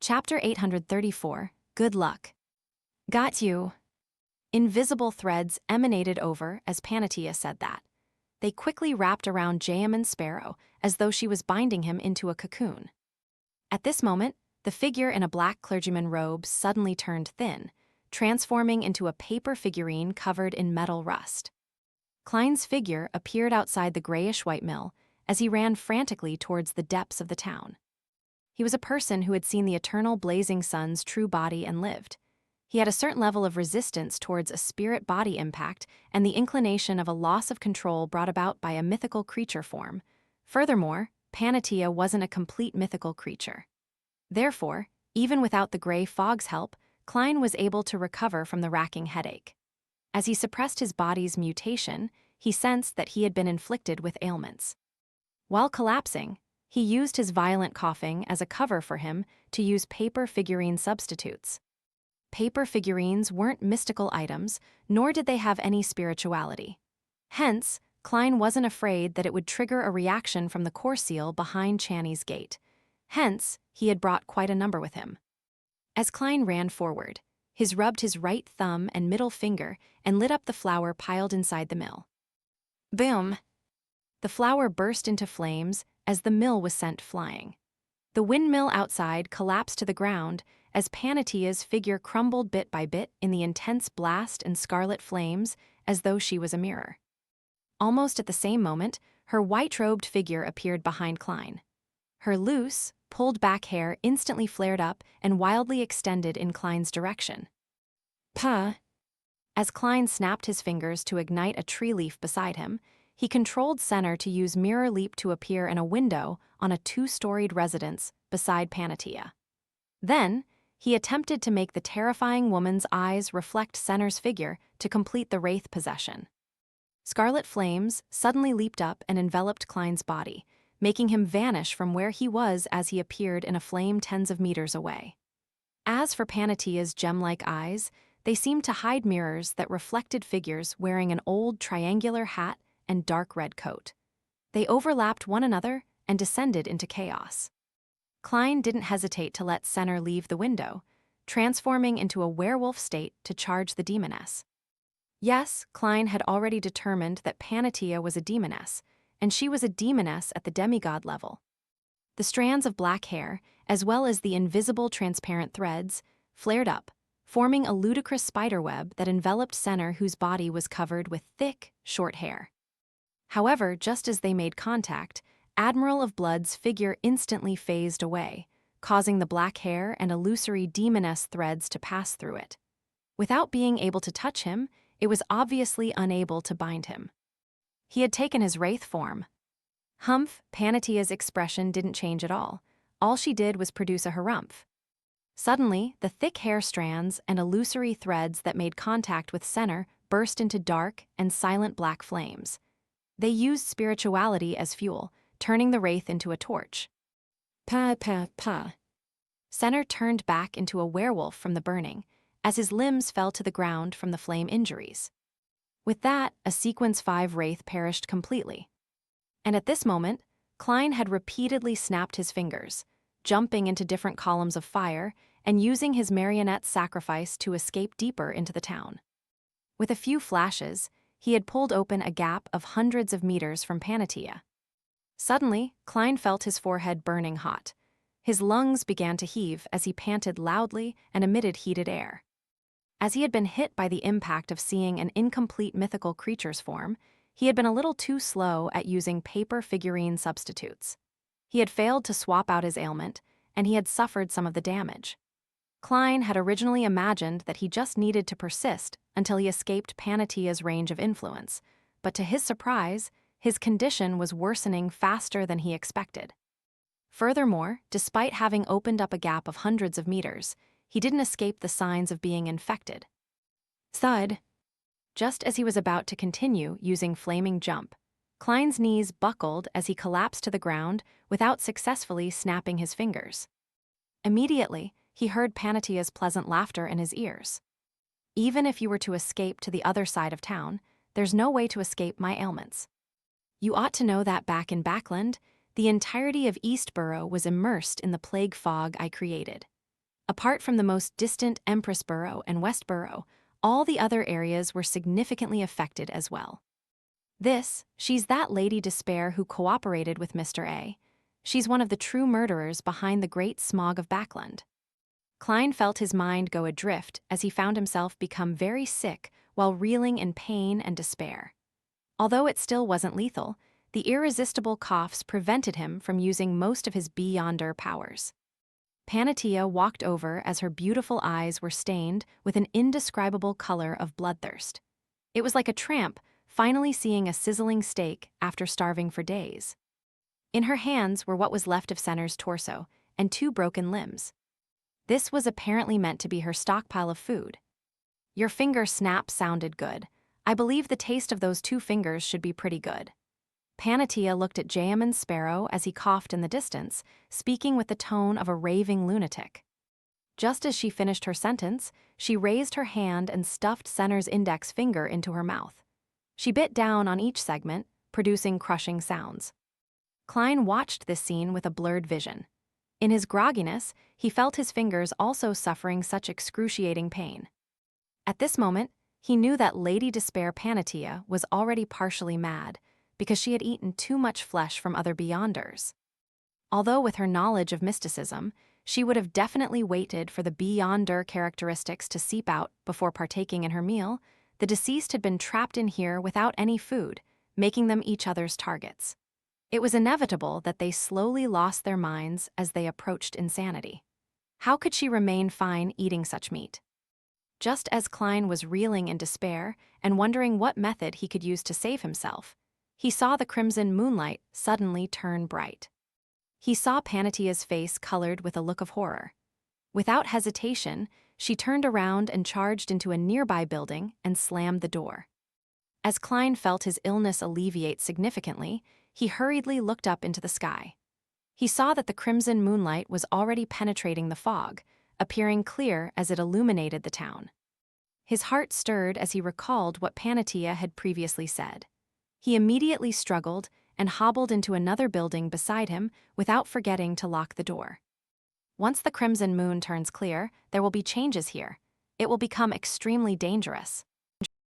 Chapter 834, Good Luck. Got you. Invisible threads emanated over as Panatia said that. They quickly wrapped around Jayaman Sparrow as though she was binding him into a cocoon. At this moment, the figure in a black clergyman robe suddenly turned thin, transforming into a paper figurine covered in metal rust. Klein's figure appeared outside the grayish-white mill as he ran frantically towards the depths of the town. He was a person who had seen the eternal blazing sun's true body and lived. He had a certain level of resistance towards a spirit-body impact and the inclination of a loss of control brought about by a mythical creature form. Furthermore, Panatia wasn't a complete mythical creature. Therefore, even without the gray fog's help, Klein was able to recover from the racking headache. As he suppressed his body's mutation, he sensed that he had been inflicted with ailments. While collapsing, he used his violent coughing as a cover for him to use paper figurine substitutes. Paper figurines weren't mystical items, nor did they have any spirituality. Hence, Klein wasn't afraid that it would trigger a reaction from the core seal behind Channy's gate. Hence, he had brought quite a number with him. As Klein ran forward, he rubbed his right thumb and middle finger and lit up the flour piled inside the mill. Boom! The flour burst into flames as the mill was sent flying. The windmill outside collapsed to the ground as Panatia's figure crumbled bit by bit in the intense blast and scarlet flames as though she was a mirror. Almost at the same moment, her white-robed figure appeared behind Klein. Her loose, pulled-back hair instantly flared up and wildly extended in Klein's direction. Puh! As Klein snapped his fingers to ignite a tree leaf beside him, he controlled Senner to use Mirror Leap to appear in a window on a two-storied residence beside Panatia. Then, he attempted to make the terrifying woman's eyes reflect Senner's figure to complete the wraith possession. Scarlet flames suddenly leaped up and enveloped Klein's body, making him vanish from where he was as he appeared in a flame tens of meters away. As for Panatia's gem-like eyes, they seemed to hide mirrors that reflected figures wearing an old triangular hat and dark red coat. They overlapped one another and descended into chaos. Klein didn't hesitate to let Senner leave the window, transforming into a werewolf state to charge the demoness. Yes, Klein had already determined that Panatia was a demoness, and she was a demoness at the demigod level. The strands of black hair, as well as the invisible transparent threads, flared up, forming a ludicrous spiderweb that enveloped Senner, whose body was covered with thick, short hair. However, just as they made contact, Admiral of Blood's figure instantly phased away, causing the black hair and illusory demoness threads to pass through it. Without being able to touch him, it was obviously unable to bind him. He had taken his wraith form. Humph! Panatia's expression didn't change at all. All she did was produce a harumph. Suddenly, the thick hair strands and illusory threads that made contact with Senner burst into dark and silent black flames. They used spirituality as fuel, turning the wraith into a torch. Pa. Senner turned back into a werewolf from the burning, as his limbs fell to the ground from the flame injuries. With that, a Sequence 5 wraith perished completely. And at this moment, Klein had repeatedly snapped his fingers, jumping into different columns of fire and using his marionette sacrifice to escape deeper into the town. With a few flashes, he had pulled open a gap of hundreds of meters from Panatia. Suddenly, Klein felt his forehead burning hot. His lungs began to heave as he panted loudly and emitted heated air. As he had been hit by the impact of seeing an incomplete mythical creature's form, he had been a little too slow at using paper figurine substitutes. He had failed to swap out his ailment, and he had suffered some of the damage. Klein had originally imagined that he just needed to persist until he escaped Panatia's range of influence, but to his surprise, his condition was worsening faster than he expected. Furthermore, despite having opened up a gap of hundreds of meters, he didn't escape the signs of being infected. Thud! Just as he was about to continue using Flaming Jump, Klein's knees buckled as he collapsed to the ground without successfully snapping his fingers. Immediately, he heard Panatia's pleasant laughter in his ears. Even if you were to escape to the other side of town, there's no way to escape my ailments. You ought to know that back in Backland, the entirety of Eastborough was immersed in the plague fog I created. Apart from the most distant Empress Borough and West Borough, all the other areas were significantly affected as well. She's that Lady Despair who cooperated with Mr. A. She's one of the true murderers behind the Great Smog of Backland. Klein felt his mind go adrift as he found himself become very sick while reeling in pain and despair. Although it still wasn't lethal, the irresistible coughs prevented him from using most of his beyonder powers. Panatia walked over as her beautiful eyes were stained with an indescribable color of bloodthirst. It was like a tramp finally seeing a sizzling steak after starving for days. In her hands were what was left of Senner's torso and 2 broken limbs. This was apparently meant to be her stockpile of food. Your finger snap sounded good. I believe the taste of those 2 fingers should be pretty good. Panatia looked at Jayaman Sparrow as he coughed in the distance, speaking with the tone of a raving lunatic. Just as she finished her sentence, she raised her hand and stuffed Senner's index finger into her mouth. She bit down on each segment, producing crushing sounds. Klein watched this scene with a blurred vision. In his grogginess, he felt his fingers also suffering such excruciating pain. At this moment, he knew that Lady Despair Panatia was already partially mad, because she had eaten too much flesh from other beyonders. Although with her knowledge of mysticism, she would have definitely waited for the beyonder characteristics to seep out before partaking in her meal, the deceased had been trapped in here without any food, making them each other's targets. It was inevitable that they slowly lost their minds as they approached insanity. How could she remain fine eating such meat? Just as Klein was reeling in despair and wondering what method he could use to save himself, he saw the crimson moonlight suddenly turn bright. He saw Panatia's face colored with a look of horror. Without hesitation, she turned around and charged into a nearby building and slammed the door. As Klein felt his illness alleviate significantly, he hurriedly looked up into the sky. He saw that the crimson moonlight was already penetrating the fog, appearing clear as it illuminated the town. His heart stirred as he recalled what Panatia had previously said. He immediately struggled and hobbled into another building beside him without forgetting to lock the door. Once the crimson moon turns clear, there will be changes here. It will become extremely dangerous.